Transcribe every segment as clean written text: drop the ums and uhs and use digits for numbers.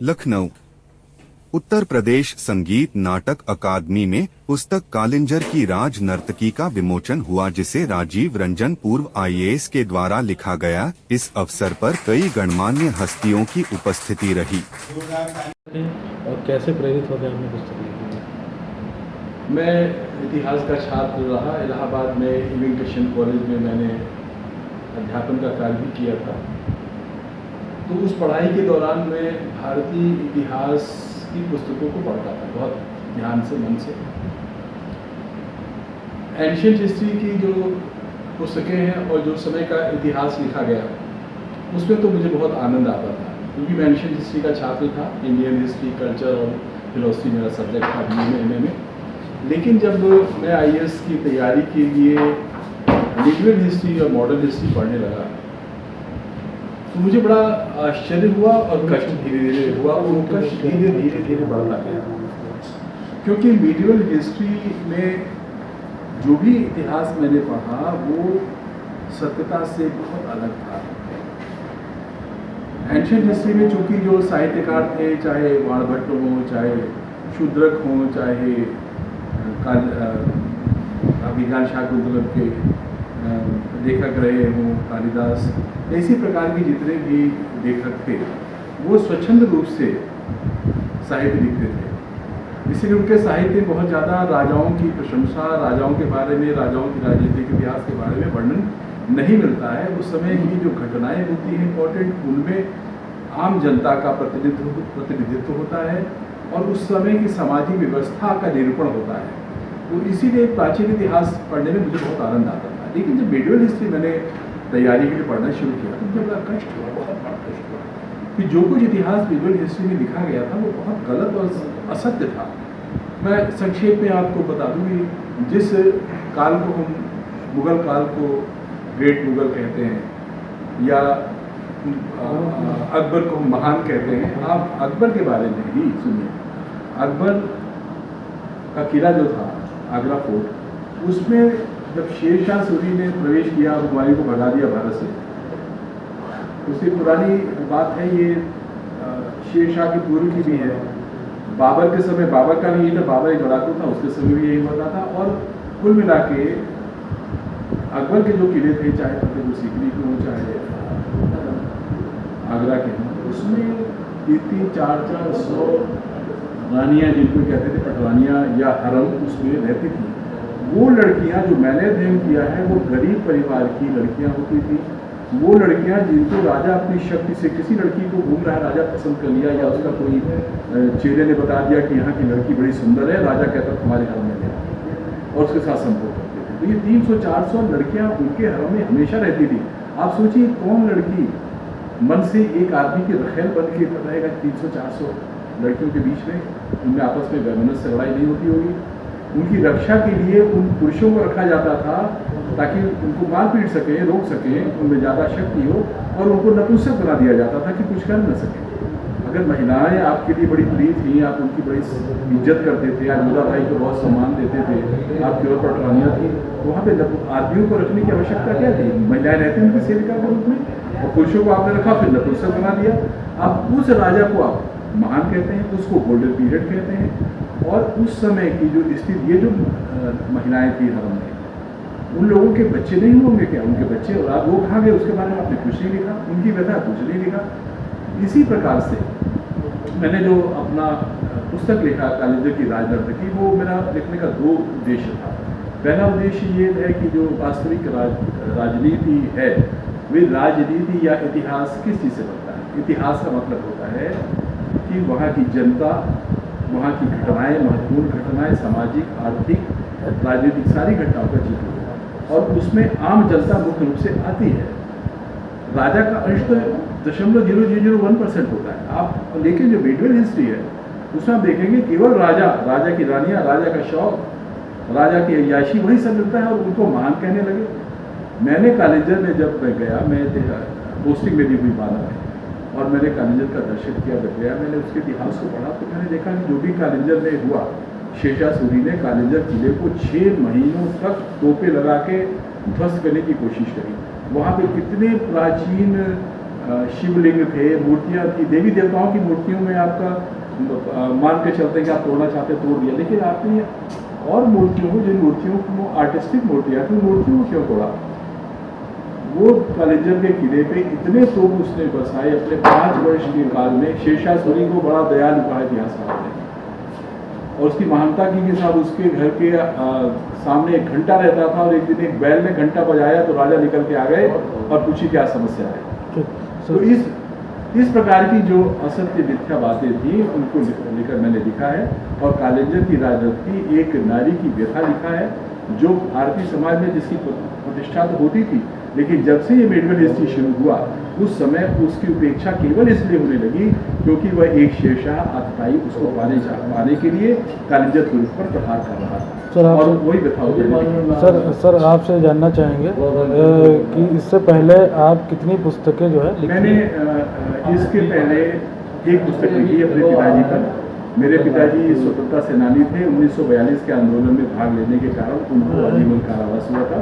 लखनऊ उत्तर प्रदेश संगीत नाटक अकादमी में पुस्तक कालिंजर की राज नर्तकी का विमोचन हुआ, जिसे राजीव रंजन पूर्व आईएएस के द्वारा लिखा गया। इस अवसर पर कई गणमान्य हस्तियों की उपस्थिति रही। और कैसे प्रेरित हो गया आपने पुस्तक लिखने में? मैं इतिहास का छात्र रहा। इलाहाबाद में इमिग्रेशन कॉलेज में मैंने अध्यापन का कार्य भी किया था। तो उस पढ़ाई के दौरान मैं भारतीय इतिहास की पुस्तकों को पढ़ता था बहुत ध्यान से, मन से। एंशिएंट हिस्ट्री की जो पुस्तकें हैं और जो समय का इतिहास लिखा गया, उसमें तो मुझे बहुत आनंद आता था, क्योंकि मैं एंशिएंट हिस्ट्री का छात्र था। इंडियन हिस्ट्री, कल्चर और फिलोसफी मेरा सब्जेक्ट था BA में, MA में। लेकिन जब मैं IAS की तैयारी के लिए लिटरेरी हिस्ट्री और मॉडर्न हिस्ट्री पढ़ने लगा, तो मुझे बड़ा आश्चर्य हुआ और कष्ट धीरे धीरे हुआ, और वो कष्ट धीरे धीरे बढ़ता गया। क्योंकि मीडिवल हिस्ट्री में जो भी इतिहास मैंने पढ़ा वो सत्यता से बहुत अलग था। एंशिएंट हिस्ट्री में चूंकि जो साहित्यकार थे, चाहे वाणभट्ट हों, चाहे शूद्रक हों, चाहे अभिज्ञान शाकुंतलम के लेखक रहे हों, कालिदास, इसी प्रकार के जितने भी लेखक थे, वो स्वच्छंद रूप से साहित्य लिखते थे। इसलिए उनके साहित्य में बहुत ज़्यादा राजाओं की प्रशंसा, राजाओं के बारे में, राजाओं की राजनीतिक इतिहास के बारे में वर्णन नहीं मिलता है। उस समय की जो घटनाएं होती हैं इम्पोर्टेंट, उनमें आम जनता का प्रतिनिधित्व होता है और उस समय की सामाजिक व्यवस्था का निरूपण होता है। तो इसीलिए प्राचीन इतिहास पढ़ने में मुझे बहुत आनंद आता था। लेकिन जब मीडिवल हिस्ट्री मैंने तैयारी के लिए पढ़ना शुरू किया तो मुझे बड़ा कष्ट हुआ, बहुत बड़ा कष्ट हुआ कि जो कुछ इतिहास मीडिवल हिस्ट्री में लिखा गया था वो बहुत गलत और असत्य था। मैं संक्षेप में आपको बता दूँ कि जिस काल को हम मुग़ल काल को ग्रेट मुग़ल कहते हैं या अकबर को हम महान कहते हैं, आप अकबर के बारे में ही सुनिए। अकबर का किला जो था आगरा फोर्ट, उसमें जब शेरशाह सूरी ने प्रवेश किया और हुमायूं को भगा दिया भारत से, उसकी पुरानी बात है, ये शेरशाह की पूर्व की भी है। बाबर के समय, बाबर का भी यही था, बाबर एक लड़ाकू था, उसके समय भी यही होता था। और कुल मिला के अकबर के जो किले थे, चाहे फतेहपुर सीकरी के हों, चाहे आगरा के हों, उसमें 300-400 रानियाँ, जिनको कहते थे पटरानियाँ या हरम, उसमें रहती थी। वो लड़कियां, जो मैंने अध्ययन किया है, वो गरीब परिवार की लड़कियां होती थी। वो लड़कियां जिनको राजा अपनी शक्ति से, किसी लड़की को घूम रहा है, राजा पसंद कर लिया या उसका कोई चेले ने बता दिया कि यहाँ की लड़की बड़ी सुंदर है, राजा कहता तुम्हारे हरम में ले, और उसके साथ संभोग करते थे। तो ये 300-400 लड़कियाँ उनके हरम में हमेशा रहती थी। आप सोचिए कौन लड़की मन से एक आदमी की रखेल बन के रहेगा 300-400 लड़कियों के बीच में, उनमें आपस में वैमनस्य से लड़ाई नहीं होती होगी। उनकी रक्षा के लिए उन पुरुषों को रखा जाता था ताकि उनको मार पीट सके, रोक सके, उनमें ज़्यादा शक्ति हो, और उनको नपुंसक बना दिया जाता था कि कुछ कर न सके। अगर महिलाएं आपके लिए बड़ी प्रिय थी, आप उनकी बड़ी इज्जत करते थे, आप योद्धा भाई को बहुत सम्मान देते थे, आपकी और पटरानियाँ थी, तो वहाँ पे आदमियों को रखने की आवश्यकता क्या थी? महिलाएं रहती उनकी सेविका के रूप में, और पुरुषों को आपने रखा, फिर नपुंसक बना दिया। अब उस राजा को आप महान कहते हैं, उसको गोल्डन पीरियड कहते हैं। और उस समय की जो स्थिति, ये जो महिलाएं थी हरम में, उन लोगों के बच्चे नहीं होंगे क्या? उनके बच्चे और वो कहाँ गए, उसके बारे में आपने कुछ नहीं लिखा, उनकी व्यथा कुछ नहीं लिखा। इसी प्रकार से मैंने जो अपना पुस्तक लिखा कालिंजर की राज नर्तकी, वो मेरा लिखने का 2 उद्देश्य था। पहला उद्देश्य ये है कि जो वास्तविक राजनीति है, वे राजनीति या इतिहास किस चीज़ से बनता है? इतिहास का मतलब होता है कि वहाँ की जनता, वहाँ की घटनाएं, महत्वपूर्ण घटनाएं, सामाजिक, आर्थिक, राजनीतिक सारी घटनाओं का चित्र होता है, और उसमें आम जनता मुख्य रूप से आती है। राजा का अंश तो 0.0001% होता है। आप लेकिन जो मीडिवल हिस्ट्री है, उसमें आप देखेंगे केवल राजा, राजा की रानियाँ, राजा का शौक, राजा की अय्याशी, वही सब मिलता है, और उनको महान कहने लगे। मैंने कालिंजर में जब मैं गया, मैं पोस्टिंग मेरी हुई बाला में, और मैंने कालिंजर का दर्शन किया, गया, मैंने उसके इतिहास को पढ़ा, तो मैंने देखा कि जो भी कालिंजर में हुआ, शेरशाह सूरी ने कालिंजर किले को 6 महीनों तक तोपें लगा के ध्वस्त करने की कोशिश करी। वहाँ पे कितने प्राचीन शिवलिंग थे, मूर्तियाँ थी, देवी देवताओं की मूर्तियों में आपका मान के चलते कि आप तोड़ना चाहते तोड़ दिया, लेकिन आपने और मूर्तियों को, जिन मूर्तियों को आर्टिस्टिक मूर्तियाँ थी, मूर्तियों को क्यों तोड़ा? वो कालिंजर के किले पे इतने तोप उसने बसाए अपने 5 वर्ष के काल में। शेषासुरी को बड़ा दयालु कहा इतिहासकार ने, और उसकी महानता की साथ उसके घर के सामने एक घंटा रहता था, और एक दिन एक बैल ने घंटा बजाया तो राजा निकल के आ गए और पूछी क्या समस्या है। तो इस प्रकार की जो असत्य मिथ्या बातें थी उनको लेकर मैंने लिखा है, और कालिंजर की राजनीति एक नारी की व्यथा लिखा है, जो भारतीय समाज में जिसकी प्रतिष्ठा तो होती थी, लेकिन जब से ये मेडिवल हिस्ट्री शुरू हुआ उस समय उसकी उपेक्षा केवल इसलिए होने लगी क्योंकि वह एक शेरशाह अतताई उसको पाने के लिए कालिंजर के ऊपर प्रहार कर रहा था। सर, और वही बताओ सर आपसे जानना चाहेंगे कि इससे पहले आप कितनी पुस्तकें जो है लिखी? मैंने इसके पहले एक पुस्तक लिखी अपने पिताजी पर। मेरे पिताजी स्वतंत्रता सेनानी थे। 1942 के आंदोलन में भाग लेने के कारण उनको आजीवन कारावास हुआ था,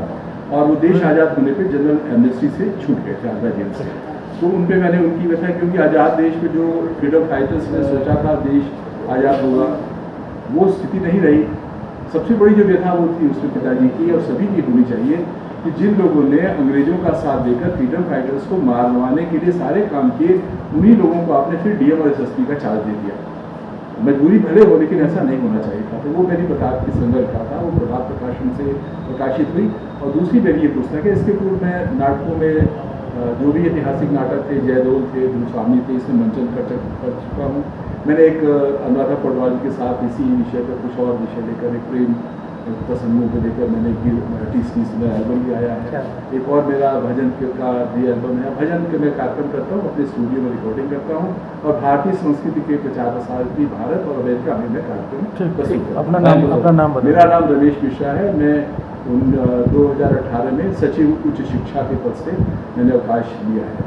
और वो देश आज़ाद होने पे जनरल एमनेस्टी से छूट गए थे आगरा जेल से। तो उन पे मैंने उनकी व्यथा, क्योंकि आज़ाद देश में जो फ्रीडम फाइटर्स ने सोचा था देश आज़ाद होगा, वो स्थिति नहीं रही। सबसे बड़ी जो व्यथा वो थी उसमें पिताजी की, और सभी की होनी चाहिए, कि जिन लोगों ने अंग्रेजों का साथ देकर फ्रीडम फाइटर्स को मारवाने के लिए सारे काम किए, उन्हीं लोगों को आपने फिर डीएम और एसएसपी का चार्ज दे दिया। मजबूरी भले हो, लेकिन ऐसा नहीं होना चाहिए था। तो वो मेरी प्रताप की संघर्ष था, वो प्रभात प्रकाशन से प्रकाशित हुई। और दूसरी मेरी ये पुस्तक है, इसके पूर्व मैं नाटकों में जो भी ऐतिहासिक नाटक थे, जयदोल थे, गुरुस्वामी थे, इसमें मंचन कर चुका हूँ। मैंने एक अनुराधा पौडवाल के साथ इसी विषय पर कुछ और विषय लेकर, एक प्रेम प्रसंगों को लेकर मैंने मेरा एल्बम भी आया है। एक और मेरा भजन का भी एल्बम है। भजन के मैं कार्यक्रम करता हूँ, अपने स्टूडियो में रिकॉर्डिंग करता हूँ, और भारतीय संस्कृति के प्रचार प्रसार की भारत और अमेरिका में मैं कार्यक्रम प्रस्तुत करता हूँ। अपना नाम बताइए। मेरा नाम रमेश मिश्रा है। मैं 2018 में सचिव उच्च शिक्षा के पद से मैंने अवकाश लिया है।